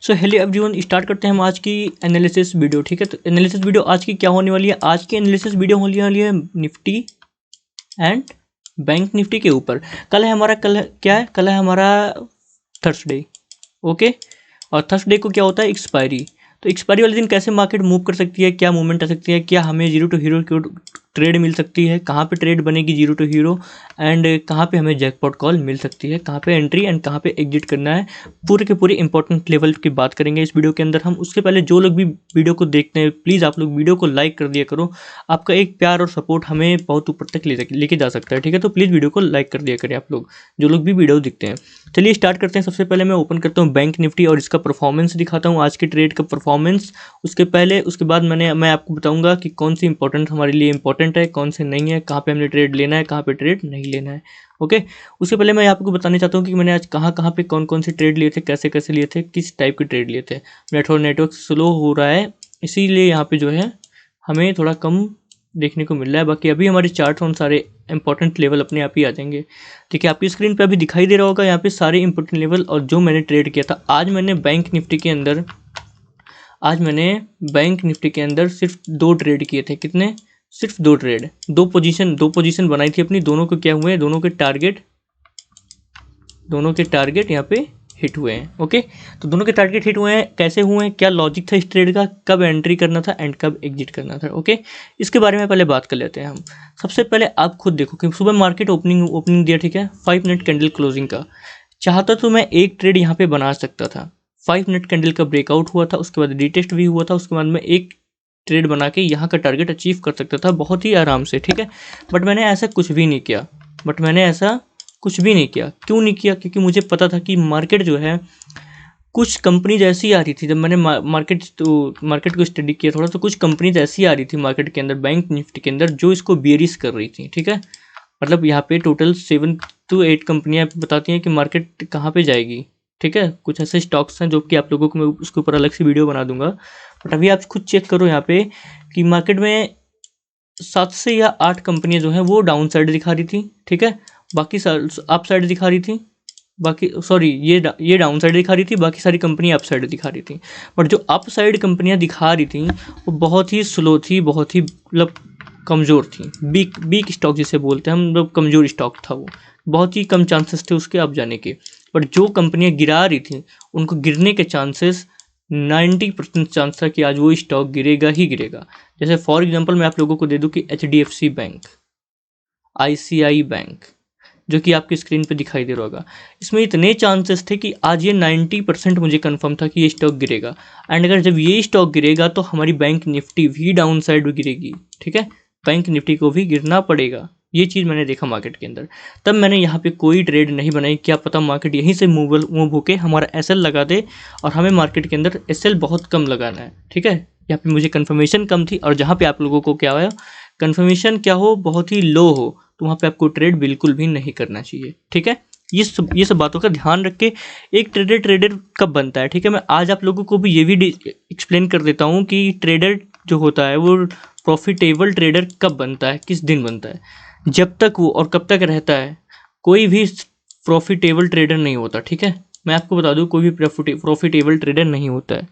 So hello everyone, start करते हैं हम आज की एनालिसिस वीडियो। ठीक है, तो एनालिसिस वीडियो आज की क्या होने वाली है? आज की एनालिसिस वीडियो होने वाली है निफ्टी एंड बैंक निफ्टी के ऊपर। कल है हमारा थर्सडे। ओके, और थर्सडे को क्या होता है? एक्सपायरी। तो एक्सपायरी वाले दिन कैसे मार्केट मूव कर सकती है, क्या मूवमेंट आ सकती है, क्या हमें जीरो टू हीरो की ट्रेड मिल सकती है, कहाँ पे ट्रेड बनेगी जीरो टू हीरो, एंड कहाँ पे हमें जैकपॉट कॉल मिल सकती है, कहाँ पे एंट्री एंड कहाँ पे एग्जिट करना है, पूरे के पूरे इंपॉर्टेंट लेवल की बात करेंगे इस वीडियो के अंदर हम। उसके पहले जो लोग भी वीडियो को देखते हैं, प्लीज़ आप लोग वीडियो को लाइक कर दिया करो। आपका एक प्यार और सपोर्ट हमें बहुत ऊपर तक लेके जा सकता है। ठीक है, तो प्लीज़ वीडियो को लाइक कर दिया करें आप लोग, जो लोग भी वीडियो दिखते हैं। चलिए स्टार्ट करते हैं। सबसे पहले मैं ओपन करता हूँ बैंक निफ्टी और इसका परफॉर्मेंस दिखाता हूँ, आज के ट्रेड का परफॉर्मेंस। उसके बाद मैं आपको बताऊंगा कि कौन सी इंपॉर्टेंट हमारे लिए इंपॉर्टेंट है, कौन से नहीं है, कहाँ पे हमने ट्रेड लेना है, कहाँ पे ट्रेड नहीं लेना है। ओके, उसके पहले मैं आपको बताना चाहता हूँ कि मैंने आज कहाँ पे कौन से ट्रेड लिए थे, कैसे कैसे लिए थे, किस टाइप के ट्रेड लिए थे। नेटवर्क स्लो हो रहा है, इसीलिए यहाँ पे जो है हमें थोड़ा कम देखने को मिल रहा है। बाकी अभी हमारे चार्ट और सारे इंपॉर्टेंट लेवल अपने आप ही आ जाएंगे। ठीक है, आपकी स्क्रीन पे अभी दिखाई दे रहा होगा यहाँ पे सारे इंपॉर्टेंट लेवल और जो मैंने ट्रेड किया था। आज मैंने बैंक निफ्टी के अंदर सिर्फ 2 ट्रेड किए थे। कितने? सिर्फ 2 ट्रेड, दो पोजीशन बनाई थी अपनी। दोनों को क्या हुए, दोनों के टारगेट यहाँ पे हिट हुए हैं। ओके, तो दोनों के टारगेट हिट हुए हैं। कैसे हुए हैं, क्या लॉजिक था इस ट्रेड का, कब एंट्री करना था एंड कब एग्जिट करना था। ओके, इसके बारे में पहले बात कर लेते हैं हम। सबसे पहले आप खुद देखो कि सुबह मार्केट ओपनिंग दिया, ठीक है, 5 मिनट कैंडल क्लोजिंग का। चाहता तो मैं एक ट्रेड यहाँ पे बना सकता था। 5 मिनट कैंडल का ब्रेकआउट हुआ था, उसके बाद रिटेस्ट भी हुआ था, उसके बाद में एक ट्रेड बना के यहाँ का टारगेट अचीव कर सकता था बहुत ही आराम से। ठीक है, बट मैंने ऐसा कुछ भी नहीं किया। क्यों नहीं किया? क्योंकि मुझे पता था कि मार्केट जो है, कुछ कंपनीज ऐसी आ रही थी। जब मैंने मार्केट को स्टडी किया थोड़ा, तो कुछ कंपनीज ऐसी आ रही थी मार्केट के अंदर, बैंक निफ्टी के अंदर, जो इसको बेरिश कर रही थी। ठीक है, मतलब यहाँ पे टोटल 7 to 8 कंपनियाँ बताती हैं कि मार्केट कहाँ पे जाएगी। ठीक है, कुछ ऐसे स्टॉक्स हैं जो कि आप लोगों को मैं उसके ऊपर अलग से वीडियो बना दूंगा। बट अभी आप खुद चेक करो यहाँ पे कि मार्केट में 7 से या 8 कंपनियां जो हैं वो डाउन साइड दिखा रही थी। ठीक है, बाकी अप साइड दिखा रही थी। ये डाउन साइड दिखा रही थी, बाकी सारी कंपनियां अप साइड दिखा रही थी। बट जो अप साइड कंपनियां दिखा रही थी वो बहुत ही स्लो थी, बहुत ही मतलब कमज़ोर थी। वीक स्टॉक जिसे बोलते हैं हम लोग, कमज़ोर स्टॉक था वो। बहुत ही कम चांसेस थे उसके अप जाने के। बट जो कंपनियां गिरा रही थी उनको गिरने के चांसेस 90% चांस था कि आज वो स्टॉक गिरेगा ही गिरेगा। जैसे फॉर एग्जांपल मैं आप लोगों को दे दूं कि HDFC बैंक, ICI बैंक, जो कि आपकी स्क्रीन पे दिखाई दे रहा होगा, इसमें इतने चांसेस थे कि आज ये 90% मुझे कंफर्म था कि ये स्टॉक गिरेगा। एंड अगर जब ये स्टॉक गिरेगा तो हमारी बैंक निफ्टी भी डाउन साइड गिरेगी। ठीक है, बैंक निफ्टी को भी गिरना पड़ेगा। ये चीज़ मैंने देखा मार्केट के अंदर, तब मैंने यहाँ पे कोई ट्रेड नहीं बनाई। क्या पता मार्केट यहीं से मूव होके हमारा SL लगा दे, और हमें मार्केट के अंदर SL बहुत कम लगाना है। ठीक है, यहाँ पे मुझे कन्फर्मेशन कम थी, और जहाँ पे आप लोगों को क्या हुआ, कन्फर्मेशन क्या हो, बहुत ही लो हो, तो वहाँ पे आपको ट्रेड बिल्कुल भी नहीं करना चाहिए। ठीक है, ये सब बातों का ध्यान रख के एक ट्रेडर कब बनता है। ठीक है, मैं आज आप लोगों को भी ये भी एक्सप्लेन कर देता हूँ कि ट्रेडर जो होता है वो प्रॉफिटेबल ट्रेडर कब बनता है, किस दिन बनता है। जब तक वो और कब तक रहता है, कोई भी प्रॉफिटेबल ट्रेडर नहीं होता। ठीक है, मैं आपको बता दूं, कोई भी प्रॉफिटेबल ट्रेडर नहीं होता है,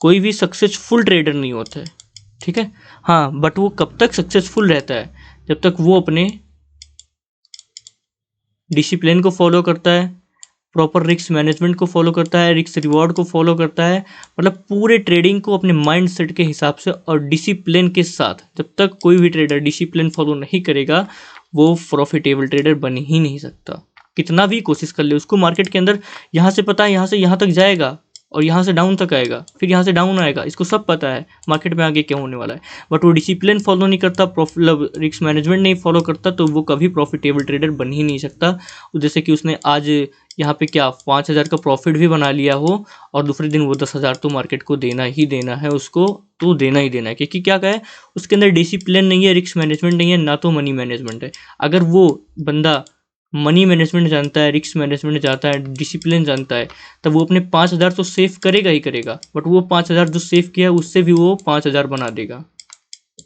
कोई भी सक्सेसफुल ट्रेडर नहीं होता है। ठीक है, हाँ, बट वो कब तक सक्सेसफुल रहता है? जब तक वो अपने डिसिप्लिन को फॉलो करता है, प्रॉपर रिस्क मैनेजमेंट को फॉलो करता है, रिस्क रिवॉर्ड को फॉलो करता है, मतलब पूरे ट्रेडिंग को अपने माइंड सेट के हिसाब से और डिसिप्लिन के साथ। जब तक कोई भी ट्रेडर डिसिप्लिन फॉलो नहीं करेगा, वो प्रॉफिटेबल ट्रेडर बन ही नहीं सकता। कितना भी कोशिश कर ले उसको, मार्केट के अंदर यहाँ से पता है यहाँ से यहाँ तक जाएगा, और यहाँ से डाउन तक आएगा, फिर यहाँ से डाउन आएगा, इसको सब पता है मार्केट में आगे क्या होने वाला है। बट वो डिसिप्लिन फॉलो नहीं करता, रिस्क मैनेजमेंट नहीं फॉलो करता, तो वो कभी प्रॉफिटेबल ट्रेडर बन ही नहीं सकता। जैसे कि उसने आज यहाँ पे क्या 5,000 का प्रॉफिट भी बना लिया हो, और दूसरे दिन वो 10,000 तो मार्केट को देना ही देना है, उसको तो देना ही देना है। क्योंकि क्या है, उसके अंदर डिसिप्लिन नहीं है, रिस्क मैनेजमेंट नहीं है, ना तो मनी मैनेजमेंट है। अगर वो बंदा मनी मैनेजमेंट जानता है, रिस्क मैनेजमेंट जानता है, डिसिप्लिन जानता है, तब वो अपने 5,000 तो सेव करेगा ही करेगा। बट वो 5,000 जो सेव किया है उससे भी वो 5,000 बना देगा।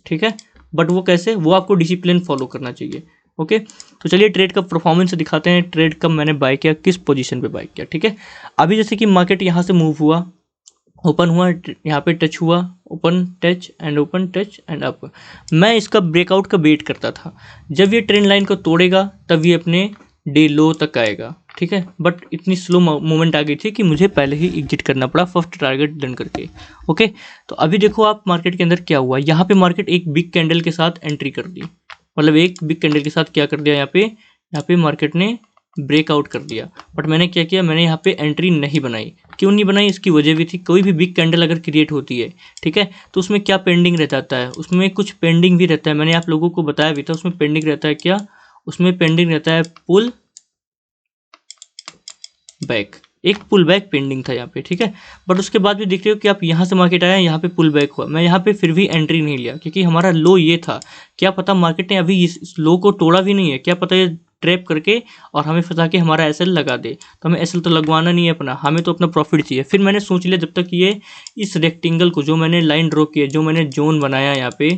ठीक है, बट वो कैसे? वो आपको डिसिप्लिन फॉलो करना चाहिए। ओके, तो चलिए ट्रेड का परफॉर्मेंस दिखाते हैं। ट्रेड कब मैंने बाय किया, किस पोजीशन पे बाय किया। ठीक है, अभी जैसे कि मार्केट यहाँ से मूव हुआ, ओपन हुआ, यहाँ पे टच हुआ, ओपन टच एंड अप। मैं इसका ब्रेकआउट का वेट करता था, जब ये ट्रेंड लाइन को तोड़ेगा तब ये अपने डे लो तक आएगा, ठीक है। बट इतनी स्लो मूवमेंट आ गई थी कि मुझे पहले ही एग्जिट करना पड़ा फर्स्ट टारगेट डन करके। ओके, तो अभी देखो आप मार्केट के अंदर क्या हुआ। यहाँ पे मार्केट एक बिग कैंडल के साथ एंट्री कर दी, मतलब एक बिग कैंडल के साथ क्या कर दिया, यहाँ पे मार्केट ने ब्रेकआउट कर दिया। बट मैंने क्या किया, मैंने यहाँ पे एंट्री नहीं बनाई। क्यों नहीं बनाई, इसकी वजह भी थी। कोई भी बिग कैंडल अगर क्रिएट होती है, ठीक है, तो उसमें क्या पेंडिंग रह जाता है, उसमें कुछ पेंडिंग भी रहता है। मैंने आप लोगों को बताया भी था, उसमें पेंडिंग रहता है क्या, उसमें पेंडिंग रहता है पुल बैक। एक पुल बैक पेंडिंग था यहाँ पे, ठीक है। बट उसके बाद भी देख रहे हो कि आप यहाँ से मार्केट आया, यहाँ पे पुल बैक हुआ। मैं यहाँ पे फिर भी एंट्री नहीं लिया, क्योंकि हमारा लो ये था। क्या पता मार्केट ने अभी इस लो को तोड़ा भी नहीं है, क्या पता ये ट्रैप करके और हमें फंसा के हमारा एसएल लगा दे। तो हमें एसएल तो लगवाना नहीं है अपना, हमें तो अपना प्रॉफिट चाहिए। फिर मैंने सोच लिया जब तक ये इस रेक्टेंगल को, जो मैंने लाइन ड्रॉ किया, जो मैंने जोन बनाया यहाँ पे,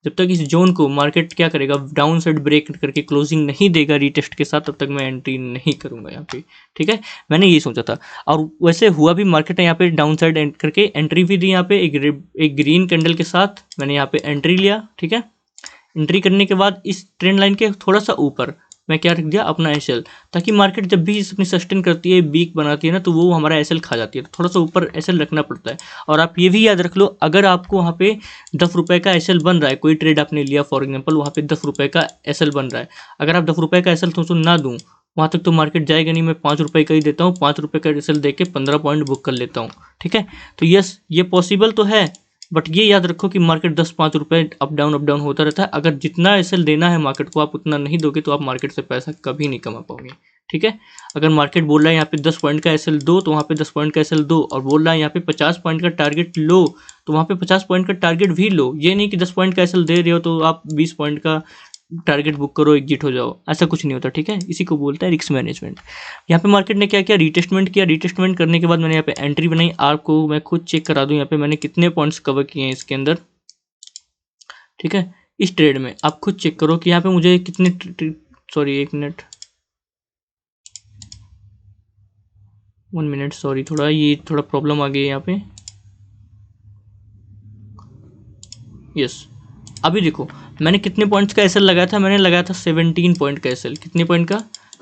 जब तक इस जोन को मार्केट क्या करेगा, डाउन साइड ब्रेक करके क्लोजिंग नहीं देगा रीटेस्ट के साथ, तब तक मैं एंट्री नहीं करूंगा यहाँ पे, ठीक है। मैंने ये सोचा था, और वैसे हुआ भी। मार्केट ने यहाँ पे डाउन साइड करके एंट्री भी दी। यहाँ पे एक ग्रीन कैंडल के साथ मैंने यहाँ पे एंट्री लिया, ठीक है। एंट्री करने के बाद इस ट्रेंड लाइन के थोड़ा सा ऊपर मैं क्या रख दिया, अपना एसएल, ताकि मार्केट जब भी अपनी सस्टेन करती है, वीक बनाती है ना, तो वो हमारा एसएल खा जाती है। तो थोड़ा सा ऊपर एसएल रखना पड़ता है। और आप ये भी याद रख लो, अगर आपको वहाँ पे 10 रुपये का एसएल बन रहा है, कोई ट्रेड आपने लिया फॉर एग्जाम्पल, वहाँ पे 10 रुपये का एसएल बन रहा है, अगर आप 10 रुपये का एसएल तो ना दूँ, वहाँ तक तो मार्केट जाएगा नहीं। मैं 5 रुपये का ही देता हूँ, 5 रुपये का एसएल दे के 15 पॉइंट बुक कर लेता हूँ, ठीक है। तो यस, ये पॉसिबल तो है, बट ये याद रखो कि मार्केट 10-5 रुपये अप डाउन होता रहता है। अगर जितना एसएल देना है मार्केट को, आप उतना नहीं दोगे तो आप मार्केट से पैसा कभी नहीं कमा पाओगे, ठीक है। अगर मार्केट बोल रहा है यहाँ पे 10 पॉइंट का एसएल दो, तो वहाँ पे 10 पॉइंट का एसएल दो, और बोल रहा है यहाँ पे 50 पॉइंट का टारगेट लो, तो वहाँ पे 50 पॉइंट का टारगेट भी लो। ये नहीं कि 10 पॉइंट का एसएल दे रहे हो तो आप 20 पॉइंट का टारगेट बुक करो, एग्जिट हो जाओ, ऐसा कुछ नहीं होता, ठीक है। इसी को बोलता है रिस्क मैनेजमेंट। यहाँ पे मार्केट ने क्या किया, रीटेस्टमेंट किया। रीटेस्टमेंट करने के बाद मैंने यहाँ पे एंट्री बनाई। आपको मैं खुद चेक करा दूँ यहाँ पे मैंने कितने पॉइंट्स कवर किए हैं इसके अंदर, ठीक है। इस ट्रेड में आप खुद चेक करो कि यहाँ पे मुझे कितने, सॉरी 1 मिनट, 1 मिनट, सॉरी, थोड़ा प्रॉब्लम आ गई है यहाँ पे। यस, अभी देखो मैंने कितने पॉइंट्स का एसएल लगाया था, मैंने लगाया था 17 पॉइंट का एसएल। कितने पॉइंट का,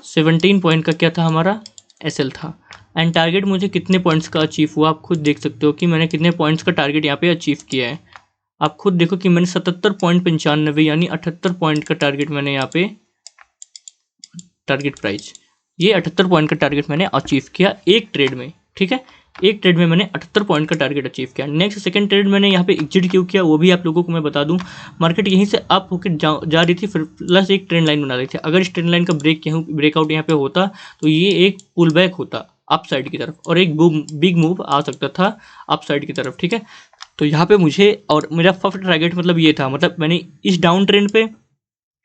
17 पॉइंट का क्या था हमारा एसएल था। एंड टारगेट मुझे कितने पॉइंट्स का अचीव हुआ, आप खुद देख सकते हो कि मैंने कितने पॉइंट्स का टारगेट यहाँ पे अचीव किया है। आप खुद देखो कि मैंने 77.95 यानी 78 पॉइंट का टारगेट मैंने यहाँ पे, टारगेट प्राइस, ये 78 पॉइंट का टारगेट मैंने अचीव किया एक ट्रेड में, ठीक है। एक ट्रेड में मैंने 78 पॉइंट का टारगेट अचीव किया। नेक्स्ट सेकंड ट्रेड मैंने यहाँ पे एग्जिट क्यों किया, वो भी आप लोगों को मैं बता दूं। मार्केट यहीं से अप होकर जा रही थी, फिर प्लस एक ट्रेंड लाइन बना रही थी। अगर इस ट्रेंड लाइन का ब्रेकआउट यहाँ पे होता तो ये एक पुल बैक होता अप साइड की तरफ, और एक बिग मूव आ सकता था अप साइड की तरफ, ठीक है। तो यहाँ पे मुझे, और मेरा फर्स्ट टारगेट मतलब ये था, मतलब मैंने इस डाउन ट्रेंड पे,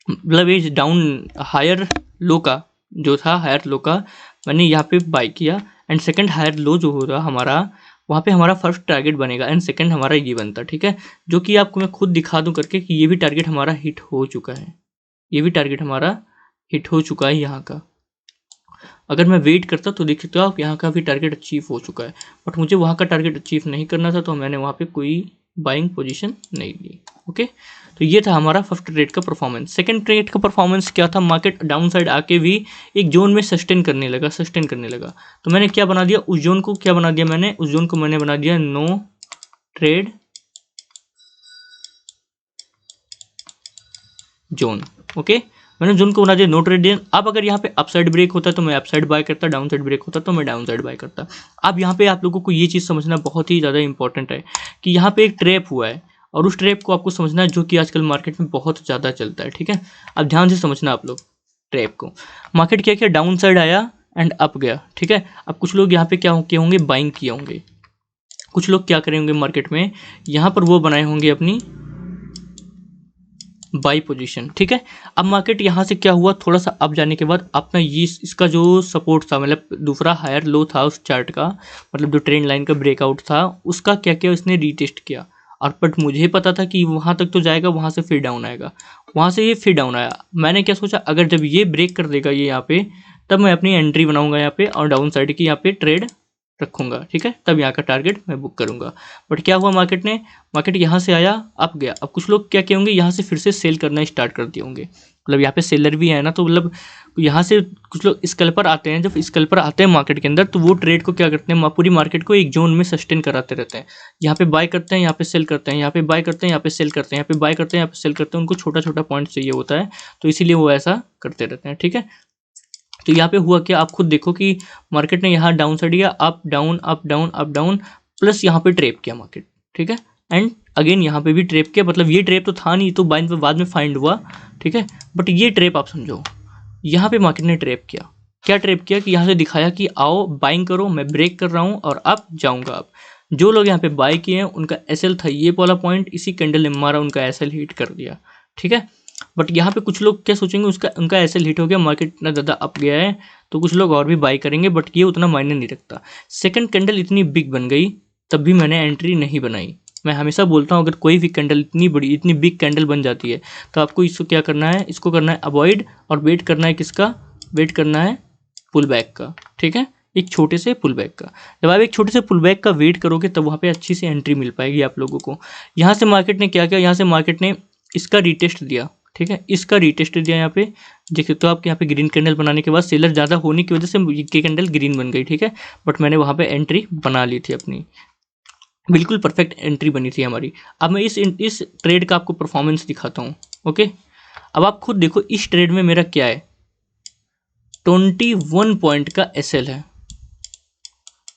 मतलब इस डाउन हायर लो का जो था, हायर लो का मैंने यहाँ पे बाय किया। एंड सेकंड हायर लो जो हो रहा हमारा, वहाँ पे हमारा फर्स्ट टारगेट बनेगा, एंड सेकंड हमारा ये बनता, ठीक है। जो कि आपको मैं खुद दिखा दूं करके कि ये भी टारगेट हमारा हिट हो चुका है, ये भी टारगेट हमारा हिट हो चुका है यहाँ का। अगर मैं वेट करता तो देख सकते हो आप, यहाँ का भी टारगेट अचीव हो चुका है। बट मुझे वहाँ का टारगेट अचीव नहीं करना था, तो मैंने वहाँ पे कोई बाइंग पोजीशन नहीं ली, ओके। तो ये था हमारा फर्स्ट ट्रेड का परफॉर्मेंस। सेकंड ट्रेड का परफॉर्मेंस क्या था, मार्केट डाउन साइड आके भी एक जोन में सस्टेन करने लगा। तो मैंने क्या बना दिया, उस जोन को क्या बना दिया मैंने, उस जोन को मैंने बना दिया नो ट्रेड जोन, ओके। मैंने जोन को बना दिया नो ट्रेड जोन। अब अगर यहाँ पे अपसाइड ब्रेक होता तो मैं अपसाइड बाय करता, डाउन साइड ब्रेक होता तो मैं डाउन साइड बाय करता। अब यहाँ पे आप लोगों को ये चीज़ समझना बहुत ही ज़्यादा इंपॉर्टेंट है कि यहाँ पे एक ट्रैप हुआ है, और उस ट्रैप को आपको समझना है, जो कि आजकल मार्केट में बहुत ज़्यादा चलता है, ठीक है। अब ध्यान से समझना आप लोग ट्रैप को। मार्केट क्या किया, डाउन साइड आया एंड अप गया, ठीक है। अब कुछ लोग यहाँ पे क्या किए होंगे, बाइंग किए होंगे। कुछ लोग क्या करेंगे मार्केट में, यहाँ पर वो बनाए होंगे अपनी बाई पोजीशन, ठीक है। अब मार्केट यहाँ से क्या हुआ, थोड़ा सा अप जाने के बाद अपना ये इसका जो सपोर्ट था, मतलब दूसरा हायर लो था उस चार्ट का, मतलब जो ट्रेंड लाइन का ब्रेकआउट था, उसका क्या किया, उसने रीटेस्ट किया। और बट मुझे पता था कि वहाँ तक तो जाएगा, वहाँ से फिर डाउन आएगा, वहाँ से ये फिर डाउन आया। मैंने क्या सोचा, अगर जब ये ब्रेक कर देगा ये यहाँ पे, तब मैं अपनी एंट्री बनाऊंगा यहाँ पे, और डाउन साइड की यहाँ पे ट्रेड रखूंगा, ठीक है, तब यहाँ का टारगेट मैं बुक करूंगा। बट क्या हुआ, मार्केट यहाँ से आया, अप गया। अब कुछ लोग क्या किए होंगे, यहाँ से फिर से सेल करना स्टार्ट कर दिए होंगे, मतलब यहाँ पे सेलर भी है ना, तो मतलब यहाँ से कुछ लोग स्कैल्पर आते हैं। जब स्कैल्पर आते हैं मार्केट के अंदर, तो वो ट्रेड को क्या करते हैं, पूरी मार्केट को एक जोन में सस्टेन कराते रहते हैं। यहाँ पे बाय करते हैं, यहाँ पे सेल करते हैं, यहाँ पे बाय करते हैं, यहाँ पे सेल करते हैं, यहाँ पे बाय करते हैं, यहाँ पे सेल करते हैं। उनको छोटा छोटा पॉइंट चाहिए होता है, तो इसीलिए वो ऐसा करते रहते हैं, ठीक है। तो यहाँ पे हुआ क्या, आप खुद देखो कि मार्केट ने यहाँ डाउन साइड गया, up down up down up down, plus यहाँ पे ट्रेप किया मार्केट, ठीक है। एंड अगेन यहाँ पे भी ट्रेप किया, मतलब ये ट्रेप तो था नहीं, तो बाद में फाइंड हुआ, ठीक है। बट ये ट्रेप आप समझो, यहाँ पे मार्केट ने ट्रेप किया। क्या ट्रेप किया कि यहाँ से दिखाया कि आओ बाइंग करो, मैं ब्रेक कर रहा हूँ और अब जाऊँगा। अब जो लोग यहाँ पे बाय किए हैं उनका एसएल था ये वाला पॉइंट, इसी कैंडल ने मारा, उनका एसएल हिट कर दिया, ठीक है। बट यहाँ पे कुछ लोग क्या सोचेंगे, उनका एसएल हिट हो गया, मार्केट इतना ज़्यादा अप गया है, तो कुछ लोग और भी बाय करेंगे, बट ये उतना मायने नहीं रखता। सेकंड कैंडल इतनी बिग बन गई, तब भी मैंने एंट्री नहीं बनाई। मैं हमेशा बोलता हूँ, अगर कोई भी कैंडल इतनी बड़ी, इतनी बिग कैंडल बन जाती है, तो आपको इसको क्या करना है, इसको करना है अवॉइड, और वेट करना है किसका, वेट करना है पुल बैक का, ठीक है, एक छोटे से पुल बैक का। जब आप एक छोटे से पुल बैक का वेट करोगे, तब वहाँ पे अच्छी सी एंट्री मिल पाएगी आप लोगों को। यहाँ से मार्केट ने क्या किया, यहाँ से मार्केट ने इसका रिटेस्ट दिया, ठीक है, इसका रिटेस्ट दिया। यहाँ पे देख सकते हो आप, यहाँ पे ग्रीन कैंडल बनाने के बाद सेलर ज़्यादा होने की वजह से ये कैंडल ग्रीन बन गई, ठीक है। बट मैंने वहाँ पे एंट्री बना ली थी अपनी, बिल्कुल परफेक्ट एंट्री बनी थी हमारी। अब मैं इस ट्रेड का आपको परफॉर्मेंस दिखाता हूँ, ओके। अब आप खुद देखो, इस ट्रेड में मेरा क्या है, 21 पॉइंट का एसएल है,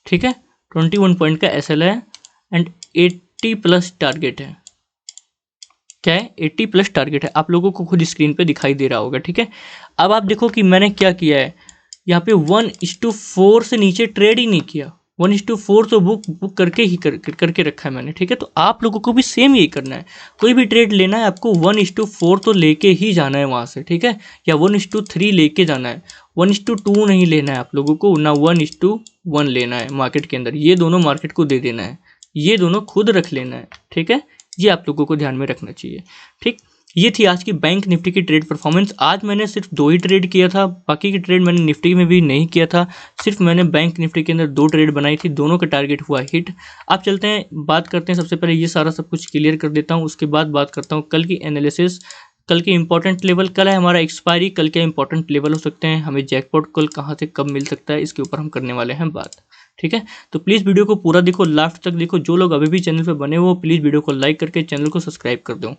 ठीक है, 21 पॉइंट का एसएल है, एंड 80 प्लस टारगेट है। क्या है, 80 प्लस टारगेट है, आप लोगों को खुद स्क्रीन पे दिखाई दे रहा होगा, ठीक है। अब आप देखो कि मैंने क्या किया है, यहाँ पे 1:4 से नीचे ट्रेड ही नहीं किया, 1:4 तो बुक करके ही करके रखा है मैंने, ठीक है। तो आप लोगों को भी सेम यही करना है, कोई भी ट्रेड लेना है आपको 1:4 तो लेके ही जाना है वहाँ से, ठीक है, या 1:3 लेके जाना है, 1:2 नहीं लेना है आप लोगों को, ना 1:1 लेना है मार्केट के अंदर। ये दोनों मार्केट को दे देना है, ये दोनों खुद रख लेना है, ठीक है। ये आप लोगों को ध्यान में रखना चाहिए, ठीक। ये थी आज की बैंक निफ्टी की ट्रेड परफॉर्मेंस। आज मैंने सिर्फ 2 ही ट्रेड किया था, बाकी की ट्रेड मैंने निफ्टी में भी नहीं किया था, सिर्फ मैंने बैंक निफ्टी के अंदर 2 ट्रेड बनाई थी, दोनों का टारगेट हुआ हिट। आप चलते हैं, बात करते हैं, सबसे पहले ये सारा सब कुछ क्लियर कर देता हूँ, उसके बाद बात करता हूँ कल की एनालिसिस। कल के इंपॉर्टेंट लेवल, कल है हमारा एक्सपायरी, कल के इंपॉर्टेंट लेवल हो सकते हैं, हमें जैकपॉट कल कहाँ से कब मिल सकता है, इसके ऊपर हम करने वाले हैं बात, ठीक है। तो प्लीज़ वीडियो को पूरा देखो, लास्ट तक देखो। जो लोग अभी भी चैनल पे बने हो, प्लीज़ वीडियो को लाइक करके चैनल को सब्सक्राइब कर दो।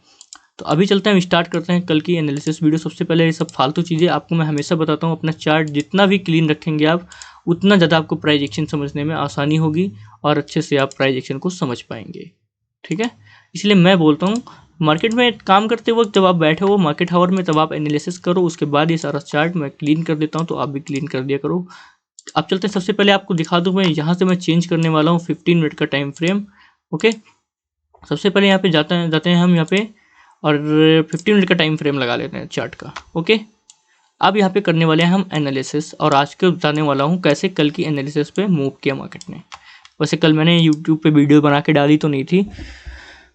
तो अभी चलते हैं, हम स्टार्ट करते हैं कल की एनालिसिस वीडियो। सबसे पहले ये सब फालतू चीज़ें आपको मैं हमेशा बताता हूँ, अपना चार्ट जितना भी क्लीन रखेंगे आप, उतना ज़्यादा आपको प्राइस एक्शन समझने में आसानी होगी और अच्छे से आप प्राइस एक्शन को समझ पाएंगे, ठीक है। इसलिए मैं बोलता हूँ, मार्केट में काम करते वक्त जब आप बैठे हो मार्केट हावर में, तब आप एनालिसिस करो, उसके बाद ये सारा चार्ट मैं क्लीन कर देता हूँ, तो आप भी क्लीन कर दिया करो। अब चलते हैं, सबसे पहले आपको दिखा दूँ, मैं यहाँ से मैं चेंज करने वाला हूँ 15 मिनट का टाइम फ्रेम, ओके। सबसे पहले यहाँ पे जाते हैं हम यहाँ पे, और 15 मिनट का टाइम फ्रेम लगा लेते हैं चार्ट का, ओके। अब यहाँ पे करने वाले हैं हम एनालिसिस, और आज के बताने वाला हूँ कैसे कल की एनालिसिस पे मूव किया मार्केट ने। वैसे कल मैंने यूट्यूब पे वीडियो बना के डाली तो नहीं थी,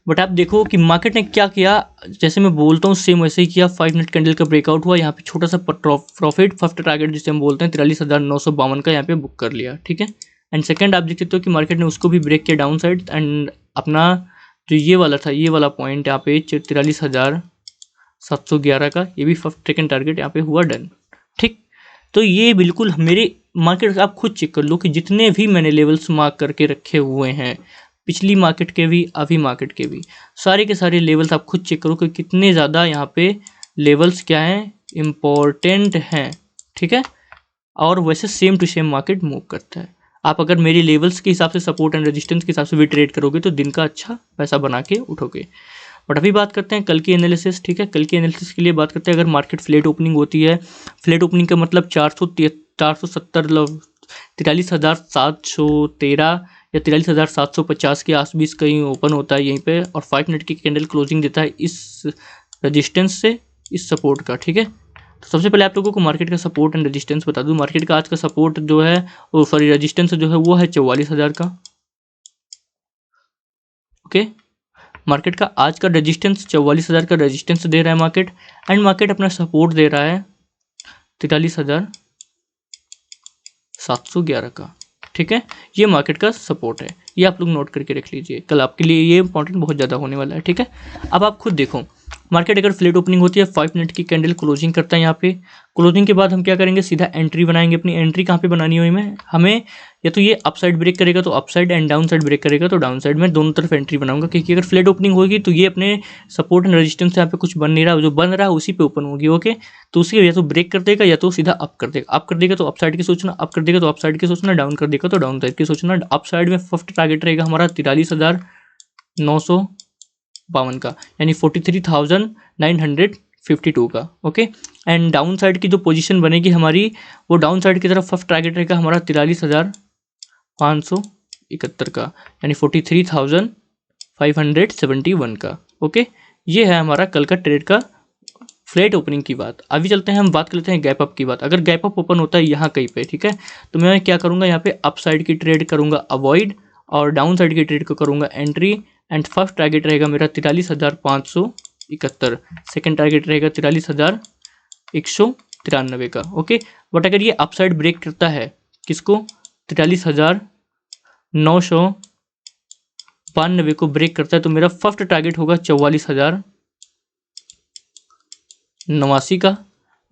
बट आप देखो कि मार्केट ने क्या किया, जैसे मैं बोलता हूँ सेम वैसे ही किया। 5 मिनट कैंडल का ब्रेकआउट हुआ, यहाँ पे छोटा सा प्रॉफिट, फर्स्ट टारगेट जिसे हम बोलते हैं 43,952 का यहाँ पे बुक कर लिया, ठीक है। एंड सेकंड आप देख सकते हो कि मार्केट ने उसको भी ब्रेक किया डाउन साइड, एंड अपना जो ये वाला था, ये वाला पॉइंट यहाँ पे 43,711 का, ये भी फर्स्ट सेकंड टारगेट यहाँ पे हुआ डन, ठीक। तो ये बिल्कुल मेरे मार्केट, आप खुद चेक कर लो कि जितने भी मैंने लेवल्स मार्क करके रखे हुए हैं, पिछली मार्केट के भी, अभी मार्केट के भी, सारे के सारे लेवल्स आप खुद चेक करो कि कितने ज़्यादा यहाँ पे लेवल्स क्या हैं, इम्पोर्टेंट हैं, ठीक है। और वैसे same to same market move करता है। आप अगर मेरी लेवल्स के हिसाब से, सपोर्ट एंड रेजिस्टेंस के हिसाब से भी ट्रेड करोगे, तो दिन का अच्छा पैसा बना के उठोगे। बट अभी बात करते हैं कल की एनालिसिस, ठीक है। कल की एनालिसिस के लिए बात करते हैं, अगर मार्केट फ्लैट ओपनिंग होती है, फ्लैट ओपनिंग का मतलब 470 43,713 या 43,750 के आसपास कहीं ओपन होता है यहीं पे, और 5 मिनट की कैंडल क्लोजिंग देता है इस रेजिस्टेंस से, इस सपोर्ट का, ठीक है। तो सबसे पहले आप लोगों को मार्केट का सपोर्ट एंड रेजिस्टेंस बता दूं। मार्केट का आज का सपोर्ट जो है, सॉरी रेजिस्टेंस जो है, वो है 44,000 का, ओके। मार्केट का आज का रेजिस्टेंस 44,000 का रेजिस्टेंस दे रहा है मार्केट, एंड मार्केट अपना सपोर्ट दे रहा है 43,711 का, ठीक है, ये मार्केट का सपोर्ट है, ये आप लोग नोट करके रख लीजिए, कल आपके लिए ये इंपॉर्टेंट बहुत ज़्यादा होने वाला है। ठीक है, अब आप खुद देखो, मार्केट अगर फ्लैट ओपनिंग होती है, 5 मिनट की कैंडल क्लोजिंग करता है यहाँ पे, क्लोजिंग के बाद हम क्या करेंगे, सीधा एंट्री बनाएंगे। अपनी एंट्री कहाँ पे बनानी है हमें या तो ये अपसाइड ब्रेक करेगा तो upside and down side break करेगा तो डाउन साइड में, दोनों तरफ एंट्री बनाऊंगा, क्योंकि अगर फ्लैट ओपनिंग होगी तो ये अपने सपोर्ट एंड रेजिस्टेंस यहाँ पे कुछ बन नहीं रहा, जो बन रहा है उसी पे ओपन होगी। ओके, तो उसी या तो ब्रेक कर देगा या तो सीधा अप कर देगा, अप कर देगा तो अपसाइड की सोचना, अप कर देगा तो अपसाइड की सोचना, डाउन कर देगा तो डाउन साइड की सोचना। अपसाइड में फर्स्ट टारगेट रहेगा हमारा 43,952 का, यानी 43,952 का। ओके, एंड डाउन साइड की जो पोजीशन बनेगी हमारी, वो डाउन साइड की तरफ फर्स्ट टारगेट रहेगा हमारा 43,571 का, यानी 43,571 का। ओके, ये है हमारा कल का ट्रेड का फ्लैट ओपनिंग की बात। अभी चलते हैं, हम बात कर लेते हैं गैप अप की बात। अगर गैप अप ओपन होता है यहाँ कहीं पे, ठीक है, तो मैं क्या करूँगा, यहाँ पे अप साइड की ट्रेड करूँगा अवॉइड, और डाउन साइड की ट्रेड को करूँगा एंट्री। एंड फर्स्ट टारगेट रहेगा मेरा 43,571, सेकेंड टारगेट रहेगा 43,193 का। ओके, बट अगर ये अप साइड ब्रेक करता है किसको, 43,992 को ब्रेक करता है, तो मेरा फर्स्ट टारगेट होगा 44,089 का,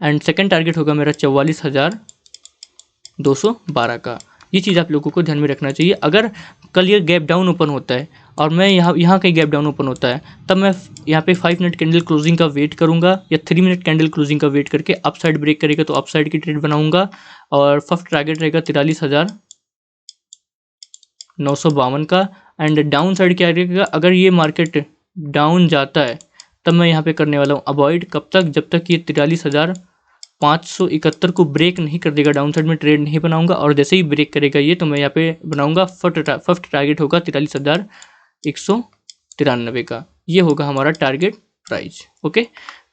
एंड सेकंड टारगेट होगा मेरा 44,212 का। ये चीज़ आप लोगों को ध्यान में रखना चाहिए। अगर कल ये गैप डाउन ओपन होता है और मैं यहाँ कहीं गैप डाउन ओपन होता है, तब मैं यहाँ पे 5 मिनट कैंडल क्लोजिंग का वेट करूँगा, या 3 मिनट कैंडल क्लोजिंग का वेट करके अप साइड ब्रेक करेगा तो अप साइड की ट्रेड बनाऊंगा, और फर्स्ट टारगेट रहेगा 43,952 का। एंड डाउन साइड क्या रहेगा, अगर ये मार्केट डाउन जाता है तब मैं यहाँ पे करने वाला हूँ अवॉइड, कब तक, जब तक ये 43,571 को ब्रेक नहीं कर देगा, डाउन साइड में ट्रेड नहीं बनाऊंगा, और जैसे ही ब्रेक करेगा ये, तो मैं यहाँ पे बनाऊंगा फर्स्ट टारगेट होगा 43,193 का। ये होगा हमारा टारगेट प्राइस। ओके,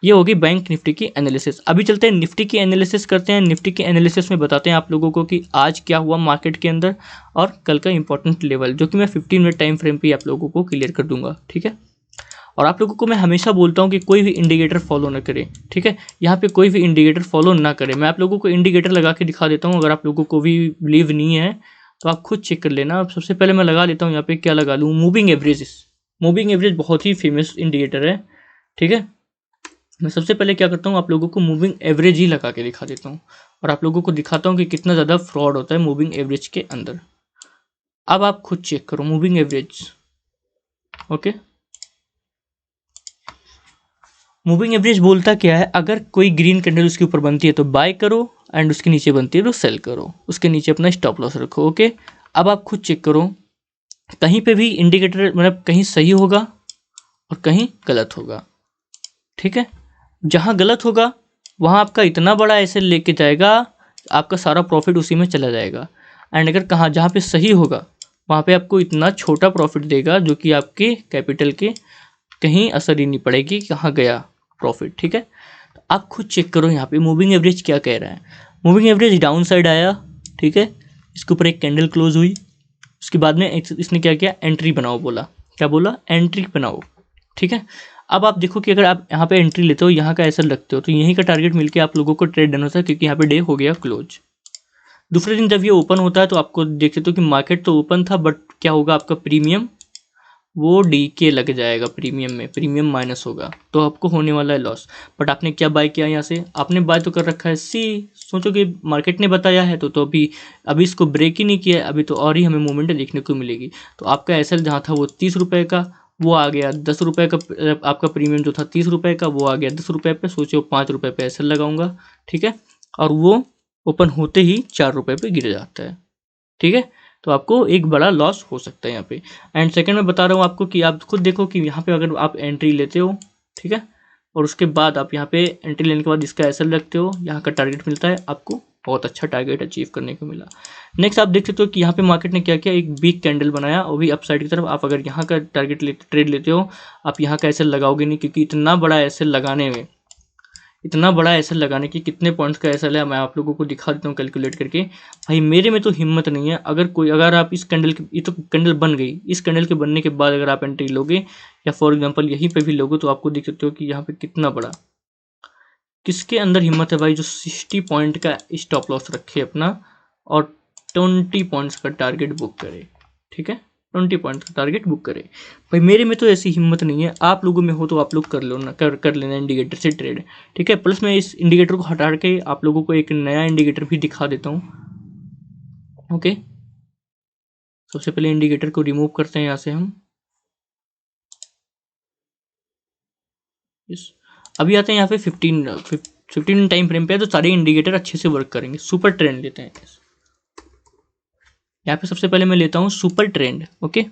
ये होगी बैंक निफ्टी की एनालिसिस। अभी चलते हैं निफ्टी की एनालिसिस करते हैं। निफ्टी की एनालिसिस में बताते हैं आप लोगों को कि आज क्या हुआ मार्केट के अंदर, और कल का इंपॉर्टेंट लेवल, जो कि मैं 15 मिनट टाइम फ्रेम पे आप लोगों को क्लियर कर दूंगा। ठीक है, और आप लोगों को मैं हमेशा बोलता हूँ कि कोई भी इंडिकेटर फॉलो ना करें। ठीक है, यहाँ पे कोई भी इंडिकेटर फॉलो ना करें। मैं आप लोगों को इंडिकेटर लगा के दिखा देता हूँ, अगर आप लोगों को भी बिलीव नहीं है तो आप खुद चेक कर लेना। अब सबसे पहले मैं लगा लेता हूँ, यहाँ पे क्या लगा लूँ, मूविंग एवरेज। मूविंग एवरेज बहुत ही फेमस इंडिकेटर है। ठीक है, मैं सबसे पहले क्या करता हूँ, आप लोगों को मूविंग एवरेज ही लगा के दिखा देता हूँ, और आप लोगों को दिखाता हूँ कि कितना ज़्यादा फ्रॉड होता है मूविंग एवरेज के अंदर। अब आप खुद चेक करो moving average. Okay, moving average बोलता क्या है, अगर कोई ग्रीन कैंडल उसके ऊपर बनती है तो बाय करो, एंड उसके नीचे बनती है तो सेल करो, उसके नीचे अपना स्टॉप लॉस रखो। ओके, अब आप खुद चेक करो, कहीं पे भी इंडिकेटर मतलब कहीं सही होगा और कहीं गलत होगा। ठीक है, जहाँ गलत होगा वहाँ आपका इतना बड़ा ऐसे लेके जाएगा, आपका सारा प्रॉफिट उसी में चला जाएगा। एंड अगर जहाँ पे सही होगा वहाँ पे आपको इतना छोटा प्रॉफिट देगा, जो कि आपके कैपिटल के कहीं असर ही नहीं पड़ेगी, कहाँ गया प्रॉफिट। ठीक है, तो आप खुद चेक करो यहाँ पे मूविंग एवरेज क्या कह रहा है। मूविंग एवरेज डाउन साइड आया, ठीक है, इसके ऊपर एक कैंडल क्लोज हुई, उसके बाद में इसने क्या किया, एंट्री बनाओ बोला। क्या बोला, एंट्री बनाओ। ठीक है, अब आप देखो कि अगर आप यहाँ पे एंट्री लेते हो, यहाँ का एसएल रखते हो, तो यहीं का टारगेट मिलके आप लोगों को ट्रेड डन होता है, क्योंकि यहाँ पे डे हो गया क्लोज। दूसरे दिन जब ये ओपन होता है तो आपको देख सकते हो कि मार्केट तो ओपन था, बट क्या होगा, आपका प्रीमियम वो डी के लग जाएगा, प्रीमियम में प्रीमियम माइनस होगा, तो आपको होने वाला है लॉस। बट आपने क्या बाय किया, यहाँ से आपने बाय तो कर रखा है सी, सोचो कि मार्केट ने बताया है तो अभी इसको ब्रेक ही नहीं किया है, अभी तो और ही हमें मूवमेंट देखने को मिलेगी। तो आपका एसएल जहाँ था वो 30 रुपये का, वो आ गया 10 रुपये का। आपका प्रीमियम जो था 30 रुपये का, वो आ गया 10 रुपये पे। सोचो 5 रुपये पे एसएल लगाऊंगा, ठीक है, और वो ओपन होते ही 4 रुपये पे गिर जाता है। ठीक है, तो आपको एक बड़ा लॉस हो सकता है यहाँ पे। एंड सेकंड मैं बता रहा हूँ आपको कि आप खुद देखो कि यहाँ पे अगर आप एंट्री लेते हो, ठीक है, और उसके बाद आप यहाँ पे एंट्री लेने के बाद इसका एसएल रखते हो, यहाँ का टारगेट मिलता है, आपको बहुत अच्छा टारगेट अचीव करने को मिला। नेक्स्ट आप देख सकते हो कि यहाँ पे मार्केट ने क्या किया, एक बिग कैंडल बनाया, और भी अपसाइड की तरफ। आप अगर यहाँ का ट्रेड लेते हो, आप यहाँ का एसएल लगाओगे नहीं, क्योंकि इतना बड़ा एसएल लगाने में, इतना बड़ा एसएल लगाने की कितने पॉइंट्स का एसएल है, मैं आप लोगों को दिखा देता हूँ कैलकुलेट करके। भाई मेरे में तो हिम्मत नहीं है। अगर आप इस कैंडल की, ये तो कैंडल बन गई, इस कैंडल के बनने के बाद अगर आप एंट्री लोगे, या फॉर एग्जांपल यहीं पे भी लोगे, तो आपको देख सकते हो कि यहाँ पे कितना बड़ा, किसके अंदर हिम्मत है भाई जो 60 पॉइंट का स्टॉप लॉस रखे अपना, और 20 पॉइंट्स का टारगेट बुक करे, ठीक है, 20 पॉइंट्स का टारगेट बुक करे। भाई मेरे में तो ऐसी हिम्मत नहीं है, आप लोगों में हो तो आप लोग कर लो ना, कर लेना इंडिकेटर से ट्रेड, ठीक है। प्लस मैं इस इंडिकेटर को हटा के आप लोगों को एक नया इंडिकेटर भी दिखा देता हूँ। ओके, सबसे पहले इंडिकेटर को रिमूव करते हैं यहाँ से हम। यस, अभी आते हैं यहाँ पे 15 टाइम फ्रेम पे है, तो सारे इंडिकेटर अच्छे से वर्क करेंगे। सुपर ट्रेंड लेते हैं यहाँ पे, सबसे पहले मैं लेता हूँ सुपर ट्रेंड। ओके,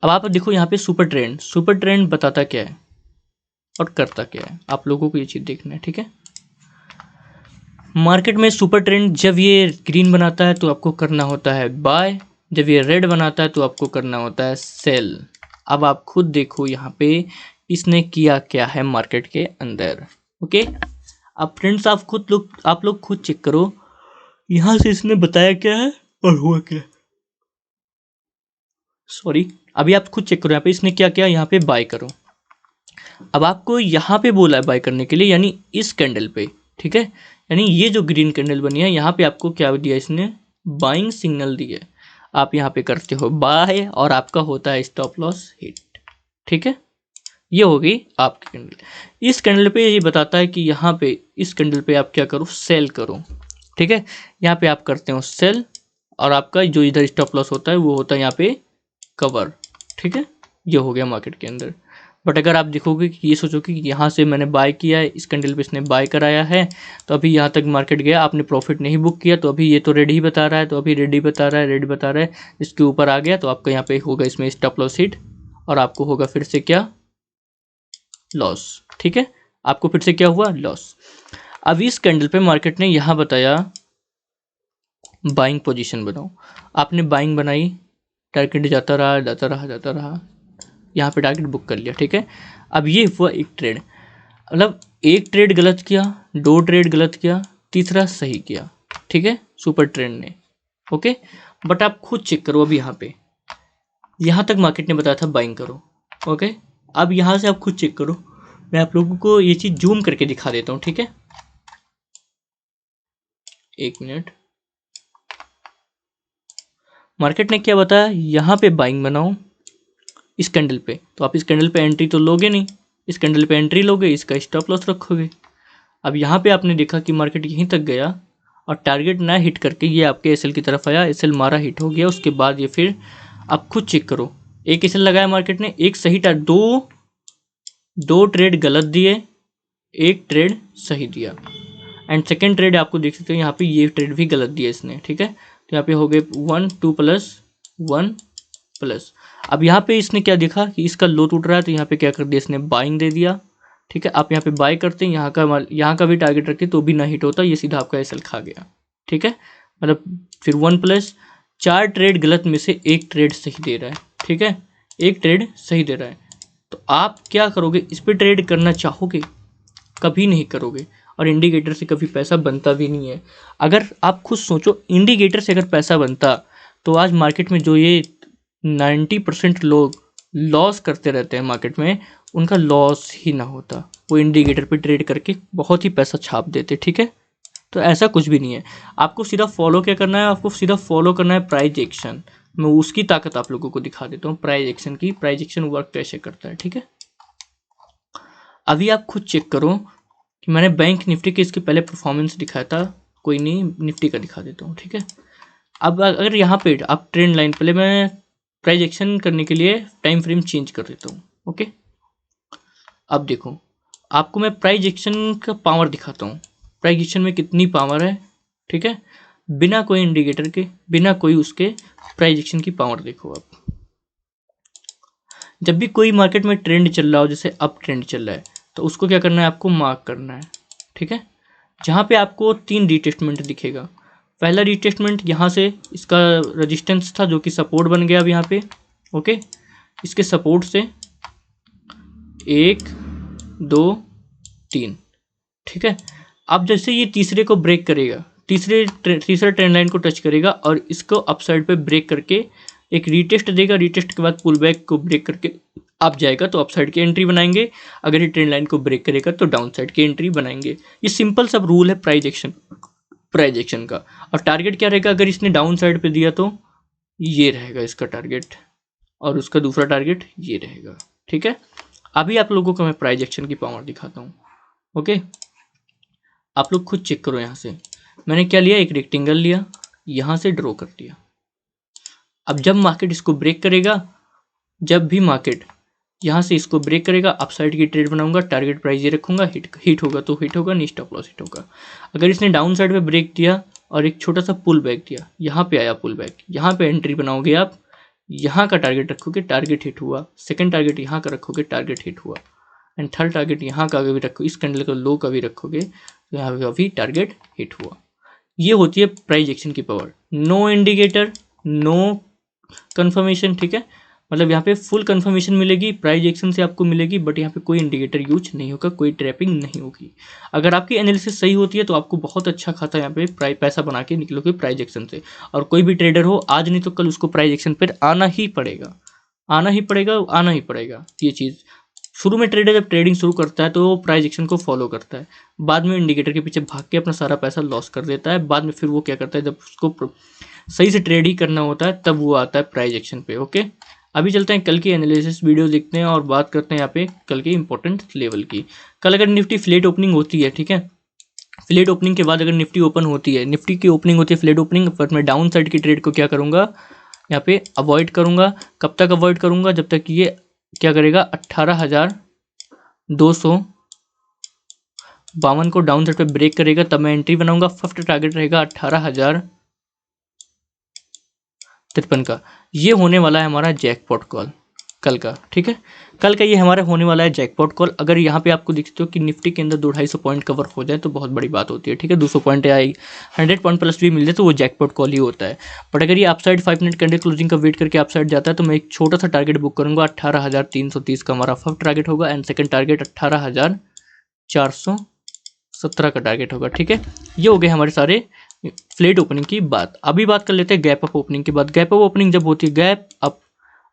अब आप देखो यहाँ पे सुपर ट्रेंड बताता क्या है और करता क्या है, आप लोगों को ये चीज़ देखना है, ठीक है। मार्केट में सुपर ट्रेंड जब ये ग्रीन बनाता है तो आपको करना होता है बाय, जब ये रेड बनाता है तो आपको करना होता है सेल। अब आप खुद देखो यहाँ पे इसने किया क्या है मार्केट के अंदर। ओके, अब फ्रेंड्स आप लोग खुद चेक करो यहाँ से इसने बताया क्या है और हुआ क्या। सॉरी, अभी आप खुद चेक करो यहाँ पे इसने क्या किया, यहाँ पे बाय करो। अब आपको यहाँ पे बोला है बाय करने के लिए, यानी इस कैंडल पे, ठीक है, यानी ये जो ग्रीन कैंडल बनी है यहाँ पे आपको क्या दिया, इसने बाइंग सिग्नल दिया। आप यहाँ पे करते हो बाय और आपका होता है स्टॉप लॉस हिट, ठीक है। ये हो गई आपकी कैंडल। इस कैंडल पे ये बताता है कि यहाँ पे इस कैंडल पे आप क्या करो, सेल करो, ठीक है। यहाँ पे आप करते हो सेल और आपका जो इधर स्टॉप लॉस होता है वो होता है यहाँ पे कवर, ठीक है। ये हो गया मार्केट के अंदर। बट अगर आप देखोगे कि ये सोचो कि यहाँ से मैंने बाय किया है, इस कैंडल पे इसने बाय कराया है, तो अभी यहाँ तक मार्केट गया, आपने प्रॉफिट नहीं बुक किया, तो अभी ये तो रेड ही बता रहा है, तो अभी रेड ही बता रहा है, रेड बता रहा है, इसके ऊपर आ गया तो आपका यहाँ पे होगा इसमें स्टॉप लॉस हिट और आपको होगा फिर से क्या, लॉस, ठीक है। आपको फिर से क्या हुआ, लॉस। अब इस कैंडल पे मार्केट ने यहाँ बताया बाइंग पोजीशन बनाओ, आपने बाइंग बनाई, टारगेट जाता रहा जाता रहा जाता रहा, यहाँ पे टारगेट बुक कर लिया, ठीक है। अब ये हुआ एक ट्रेड, मतलब एक ट्रेड गलत किया, दो ट्रेड गलत किया, तीसरा सही किया, ठीक है, सुपर ट्रेंड ने। ओके, बट आप खुद चेक करो, अभी यहाँ पे यहाँ तक मार्केट ने बताया था बाइंग करो। ओके, अब यहाँ से आप खुद चेक करो, मैं आप लोगों को ये चीज़ जूम करके दिखा देता हूँ, ठीक है, एक मिनट। मार्केट ने क्या बताया, यहाँ पे बाइंग बनाओ इस कैंडल पे, तो आप इस कैंडल पे एंट्री तो लोगे नहीं, इस कैंडल पे एंट्री लोगे, इसका स्टॉप लॉस रखोगे। अब यहाँ पे आपने देखा कि मार्केट यहीं तक गया और टारगेट ना हिट करके ये आपके एसएल की तरफ आया, एसएल मारा, हिट हो गया, उसके बाद ये फिर आप खुद चेक करो, एक एसएल लगाया मार्केट ने, एक सही दो ट्रेड गलत दिए, एक ट्रेड सही दिया, एंड सेकेंड ट्रेड आपको देख सकते हो यहाँ पे ये ट्रेड भी गलत दिया इसने, ठीक है। तो यहाँ पे हो गए 1 2 प्लस 1 प्लस। अब यहाँ पे इसने क्या देखा कि इसका लो टूट रहा है, तो यहाँ पे क्या कर दिया इसने, बाइंग दे दिया, ठीक है। आप यहाँ पे बाय करते हैं, यहाँ का भी टारगेट रखते तो भी ना हिट होता, ये सीधा आपका एसएल खा गया, ठीक है। मतलब फिर 1 प्लस 4 ट्रेड गलत में से एक ट्रेड सही दे रहा है, ठीक है, एक ट्रेड सही दे रहा है। तो आप क्या करोगे, इस पर ट्रेड करना चाहोगे, कभी नहीं करोगे, और इंडिकेटर से कभी पैसा बनता भी नहीं है। अगर आप खुद सोचो, इंडिकेटर से अगर पैसा बनता तो आज मार्केट में जो ये 90% लोग लॉस करते रहते हैं मार्केट में, उनका लॉस ही ना होता, वो इंडिकेटर पे ट्रेड करके बहुत ही पैसा छाप देते, ठीक है। तो ऐसा कुछ भी नहीं है, आपको सीधा फॉलो क्या करना है, आपको सीधा फॉलो करना है प्राइस एक्शन। मैं उसकी ताकत आप लोगों को दिखा देता हूँ, प्राइस एक्शन की, प्राइस एक्शन वर्क कैसे करता है, ठीक है। अभी आप खुद चेक करो कि मैंने बैंक निफ्टी के इसके पहले परफॉर्मेंस दिखाया था, कोई नहीं, निफ्टी का दिखा देता हूँ, ठीक है। अब अगर यहाँ पे आप ट्रेंड लाइन, पहले मैं प्राइस एक्शन करने के लिए टाइम फ्रेम चेंज कर देता हूँ। ओके, अब देखो, आपको मैं प्राइस एक्शन का पावर दिखाता हूँ, प्राइस एक्शन में कितनी पावर है, ठीक है, बिना कोई इंडिकेटर के, बिना कोई उसके, प्राइस एक्शन की पावर देखो आप। जब भी कोई मार्केट में ट्रेंड चल रहा हो, जैसे अप ट्रेंड चल रहा है, तो उसको क्या करना है, आपको मार्क करना है, ठीक है। जहाँ पे आपको 3 रिटेस्टमेंट दिखेगा, पहला रिटेस्टमेंट यहाँ से इसका रेजिस्टेंस था जो कि सपोर्ट बन गया अब यहाँ पे। ओके, इसके सपोर्ट से 1 2 3, ठीक है। अब जैसे ये तीसरे को ब्रेक करेगा, तीसरा ट्रेंड लाइन को टच करेगा और इसको अपसाइड पे ब्रेक करके एक रीटेस्ट देगा, रीटेस्ट के बाद पुल बैक को ब्रेक करके अप जाएगा, तो अपसाइड की एंट्री बनाएंगे। अगर ये ट्रेंड लाइन को ब्रेक करेगा तो डाउन साइड की एंट्री बनाएंगे। ये सिंपल सब रूल है प्राइस एक्शन प्राइस एक्शन का। और टारगेट क्या रहेगा, अगर इसने डाउन साइड पे दिया तो ये रहेगा इसका टारगेट, और उसका दूसरा टारगेट ये रहेगा। ठीक है, अभी आप लोगों को मैं प्राइस एक्शन की पावर दिखाता हूँ। ओके, आप लोग खुद चेक करो। यहाँ से मैंने क्या लिया, एक रेक्टेंगल लिया, यहाँ से ड्रॉ कर दिया। अब जब मार्केट इसको ब्रेक करेगा, जब भी मार्केट यहाँ से इसको ब्रेक करेगा, अपसाइड की ट्रेड बनाऊंगा, टारगेट प्राइस ये रखूंगा, हिट होगा तो हिट होगा, नहीं स्टॉप लॉस हिट होगा। अगर इसने डाउन साइड पे ब्रेक दिया और एक छोटा सा पुल बैक दिया, यहाँ पे आया पुल बैक, यहाँ पे एंट्री बनाओगे आप, यहाँ का टारगेट रखोगे, टारगेट हिट हुआ, सेकंड टारगेट यहाँ का रखोगे, टारगेट हिट हुआ, एंड थर्ड टारगेट यहाँ का भी रखो, इस कैंडल का लो का भी रखोगे तो यहाँ पे भी टारगेट हिट हुआ। ये होती है प्राइस एक्शन की power. No indicator, no confirmation. ठीक है, मतलब यहाँ पे फुल कंफर्मेशन मिलेगी, प्राइस एक्शन से आपको मिलेगी, बट यहाँ पे कोई इंडिकेटर यूज नहीं होगा, कोई ट्रैपिंग नहीं होगी। अगर आपकी एनालिसिस सही होती है तो आपको बहुत अच्छा खाता यहाँ पे पैसा बना के निकलोगे प्राइस एक्शन से। और कोई भी ट्रेडर हो, आज नहीं तो कल उसको प्राइस एक्शन पर आना ही पड़ेगा, आना ही पड़ेगा, आना ही पड़ेगा। ये चीज़ शुरू में ट्रेडर जब ट्रेडिंग शुरू करता है तो वो प्राइस एक्शन को फॉलो करता है, बाद में इंडिकेटर के पीछे भाग के अपना सारा पैसा लॉस कर देता है। बाद में फिर वो क्या करता है, जब उसको सही से ट्रेड ही करना होता है तब वो आता है प्राइस एक्शन पे। ओके, अभी चलते हैं कल की एनालिसिस वीडियो देखते हैं और बात करते हैं यहाँ पे कल के इंपॉर्टेंट लेवल की। कल अगर निफ्टी फ्लैट ओपनिंग होती है, ठीक है, फ्लैट ओपनिंग के बाद अगर निफ्टी ओपन होती है, निफ्टी की ओपनिंग होती है फ्लैट ओपनिंग पर, मैं डाउन साइड की ट्रेड को क्या करूँगा, यहाँ पे अवॉइड करूँगा। कब तक अवॉइड करूँगा, जब तक ये क्या करेगा, 18,252 को डाउन साइड पे ब्रेक करेगा, तब मैं एंट्री बनाऊंगा। फर्स्ट टारगेट रहेगा 18,053 का। ये होने वाला है हमारा जैकपॉट कॉल कल का। ठीक है, कल का ये हमारा होने वाला है जैकपॉट कॉल। अगर यहाँ पे आपको दिखते हो कि निफ्टी के अंदर 200-250 पॉइंट कवर हो जाए तो बहुत बड़ी बात होती है। ठीक है, 200 पॉइंट या 100 पॉइंट प्लस भी मिल जाए तो वो जैकपॉट कॉल ही होता है। बट अगर ये अपसाइड 5 मिनट कैंडल क्लोजिंग का वेट करके अपसाइड जाता है तो मैं एक छोटा सा टारगेट बुक करूँगा, 18,330 का हमारा फर्स्ट टारगेट होगा, एंड सेकंड टारगेट 18,417 का टारगेट होगा। ठीक है, ये हो गए हमारे सारे फ्लैट ओपनिंग की बात। अभी बात कर लेते हैं गैप अप ओपनिंग की बात। गैप अप ओपनिंग जब होती है, गैप अप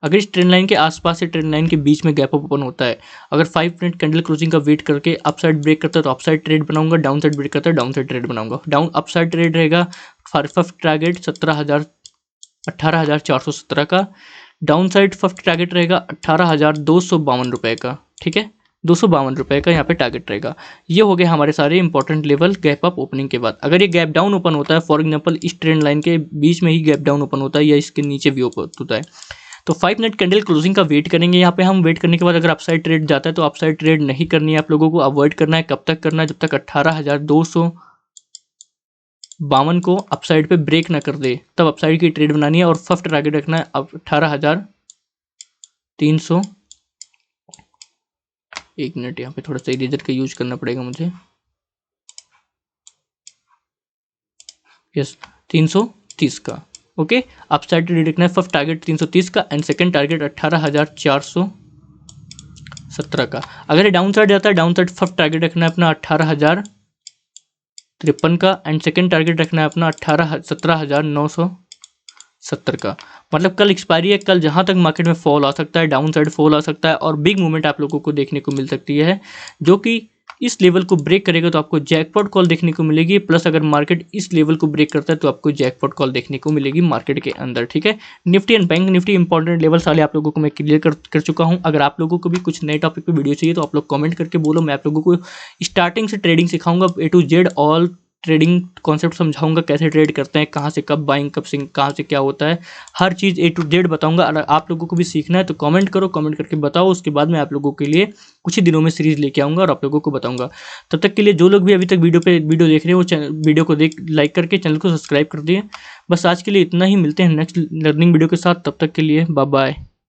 अगर इस ट्रेंड लाइन के आसपास से ट्रेंड लाइन के बीच में गैप अप ओपन होता है, अगर 5 मिनट कैंडल क्लोजिंग का वेट करके अप साइड ब्रेक करता है तो अप साइड ट्रेड बनाऊंगा, डाउन साइड ब्रेक करता है डाउन साइड ट्रेड बनाऊंगा। डाउन अप साइड ट्रेड रहेगा, फर्स्ट टारगेट 18,417 का, डाउन साइड फर्स्ट टारगेट रहेगा 18,252 रुपये का। ठीक है, 252 रुपये का यहाँ पे टारगेट रहेगा। ये हो गए हमारे सारे important level gap up opening के बाद। अगर ये गैप डाउन ओपन होता है, फॉर एग्जांपल इस ट्रेंड लाइन के बीच में ही गैप डाउन ओपन होता है या इसके नीचे भी ओपन होता है, तो 5 मिनट कैंडल क्लोजिंग का वेट करेंगे। यहाँ पे हम वेट करने के बाद अगर अपसाइड ट्रेड जाता है तो अपसाइड ट्रेड नहीं करनी है आप लोगों को, अवॉइड करना है। कब तक करना है, जब तक 18,252 को अपसाइड पे ब्रेक ना कर दे तब अपसाइड की ट्रेड बनानी है। और फर्स्ट टारगेट रखना है 18,300। एक मिनट, यहाँ पे थोड़ा सा इरेजर का यूज करना पड़ेगा मुझे। यस, 330 का। ओके, अपसाइड ट्रेड रखना है, फर्स्ट टारगेट 330 का एंड सेकंड टारगेट 18,417 का। अगर ये डाउन साइड जाता है, डाउन साइड फर्स्ट टारगेट रखना है अपना 18,053 का एंड सेकंड टारगेट रखना है अपना 17,970 का। मतलब कल एक्सपायरी है, कल जहां तक मार्केट में फॉल आ सकता है, डाउन साइड फॉल आ सकता है और बिग मूवमेंट आप लोगों को देखने को मिल सकती है, जो कि इस लेवल को ब्रेक करेगा तो आपको जैकपॉट कॉल देखने को मिलेगी। प्लस अगर मार्केट इस लेवल को ब्रेक करता है तो आपको जैकपॉट कॉल देखने को मिलेगी मार्केट के अंदर। ठीक है, Nifty and bank Nifty important level सारे आप लोगों को मैं क्लियर कर चुका हूं। अगर आप लोगों को भी कुछ नए टॉपिक पे वीडियो चाहिए तो आप लोग कमेंट करके बोलो, मैं आप लोगों को स्टार्टिंग से ट्रेडिंग सिखाऊंगा, A to Z all trading concept समझाऊंगा, कैसे ट्रेड करते हैं, कहाँ से कब बाइंग, कब सिंग, कहाँ से क्या होता है, हर चीज़ A to Z बताऊंगा। अगर आप लोगों को भी सीखना है तो कमेंट करो, कमेंट करके बताओ, उसके बाद मैं आप लोगों के लिए कुछ ही दिनों में सीरीज लेके आऊँगा और आप लोगों को बताऊंगा। तब तक के लिए जो लोग भी अभी तक वीडियो देख रहे हैं वो वीडियो को लाइक करके चैनल को सब्सक्राइब कर दिए। बस आज के लिए इतना ही, मिलते हैं नेक्स्ट लर्निंग वीडियो के साथ, तब तक के लिए बाय बाय।